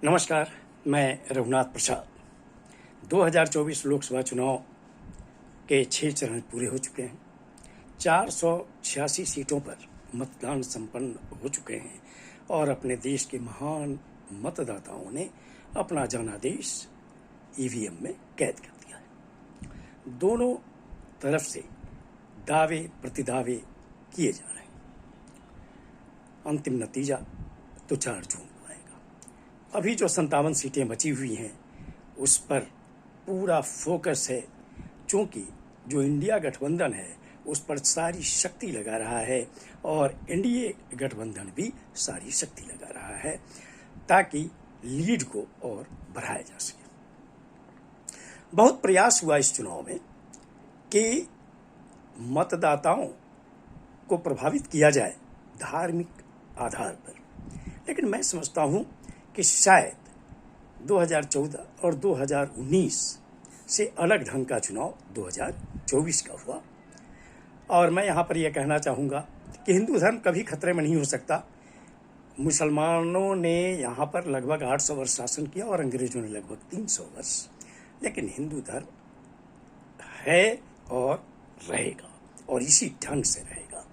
नमस्कार, मैं रघुनाथ प्रसाद। 2024 लोकसभा चुनाव के 6 चरण पूरे हो चुके हैं। 486 सीटों पर मतदान संपन्न हो चुके हैं और अपने देश के महान मतदाताओं ने अपना जनादेश ईवीएम में कैद कर दिया है। दोनों तरफ से दावे प्रतिदावे किए जा रहे हैं। अंतिम नतीजा तो 4 जून को आएगा। अभी जो 57 सीटें बची हुई हैं उस पर पूरा फोकस है, क्योंकि जो इंडिया गठबंधन है उस पर सारी शक्ति लगा रहा है और एनडीए गठबंधन भी सारी शक्ति लगा रहा है ताकि लीड को और बढ़ाया जा सके। बहुत प्रयास हुआ इस चुनाव में कि मतदाताओं को प्रभावित किया जाए धार्मिक आधार पर, लेकिन मैं समझता हूं कि शायद 2014 और 2019 से अलग ढंग का चुनाव 2024 का हुआ। और मैं यहाँ पर यह कहना चाहूँगा कि हिंदू धर्म कभी खतरे में नहीं हो सकता। मुसलमानों ने यहाँ पर लगभग 800 वर्ष शासन किया और अंग्रेजों ने लगभग 300 वर्ष, लेकिन हिंदू धर्म है और रहेगा और इसी ढंग से रहेगा।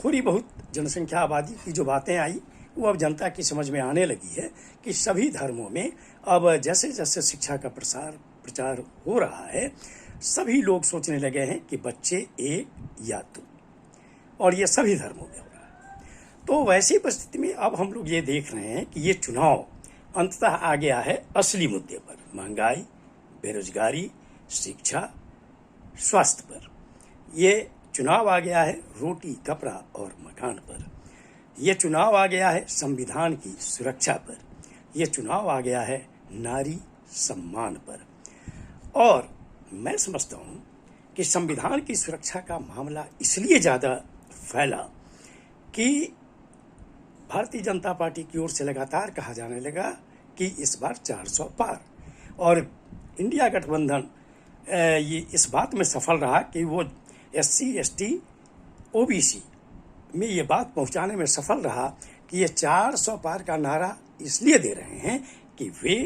थोड़ी बहुत जनसंख्या आबादी की जो बातें आई वो अब जनता की समझ में आने लगी है कि सभी धर्मों में अब जैसे जैसे शिक्षा का प्रचार हो रहा है, सभी लोग सोचने लगे हैं कि बच्चे एक या दो, और ये सभी धर्मों में हो रहा है। तो वैसी परिस्थिति में अब हम लोग ये देख रहे हैं कि ये चुनाव अंततः आ गया है असली मुद्दे पर, महंगाई, बेरोजगारी, शिक्षा, स्वास्थ्य पर। ये चुनाव आ गया है रोटी, कपड़ा और मकान पर। ये चुनाव आ गया है संविधान की सुरक्षा पर। ये चुनाव आ गया है नारी सम्मान पर। और मैं समझता हूँ कि संविधान की सुरक्षा का मामला इसलिए ज़्यादा फैला कि भारतीय जनता पार्टी की ओर से लगातार कहा जाने लगा कि इस बार 400 पार, और इंडिया गठबंधन ये इस बात में सफल रहा कि वो SC, ST, OBC में ये बात पहुंचाने में सफल रहा कि ये 400 पार का नारा इसलिए दे रहे हैं कि वे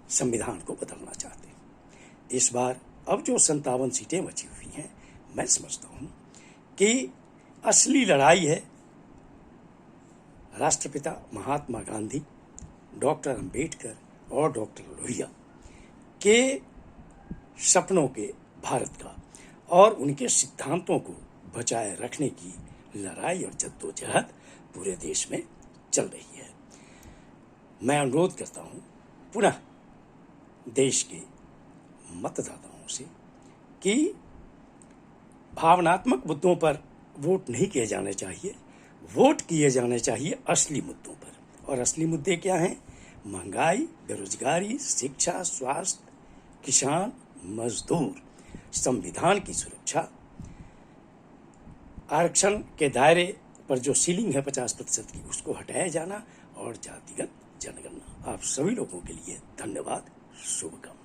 संविधान को बदलना चाहते हैं। इस बार अब जो 57 सीटें बची हुई हैं, मैं समझता हूं कि असली लड़ाई है राष्ट्रपिता महात्मा गांधी, डॉक्टर अंबेडकर और डॉक्टर लोहिया के सपनों के भारत का और उनके सिद्धांतों को बचाए रखने की लड़ाई और जद्दोजहद पूरे देश में चल रही है। मैं अनुरोध करता हूं पुनः देश के मतदाताओं से कि भावनात्मक मुद्दों पर वोट नहीं किए जाने चाहिए, वोट किए जाने चाहिए असली मुद्दों पर। और असली मुद्दे क्या हैं? महंगाई, बेरोजगारी, शिक्षा, स्वास्थ्य, किसान, मजदूर, संविधान की सुरक्षा, आरक्षण के दायरे पर जो सीलिंग है 50% की, उसको हटाया जाना और जातिगत जनगणना। आप सभी लोगों के लिए धन्यवाद, शुभकामनाएं।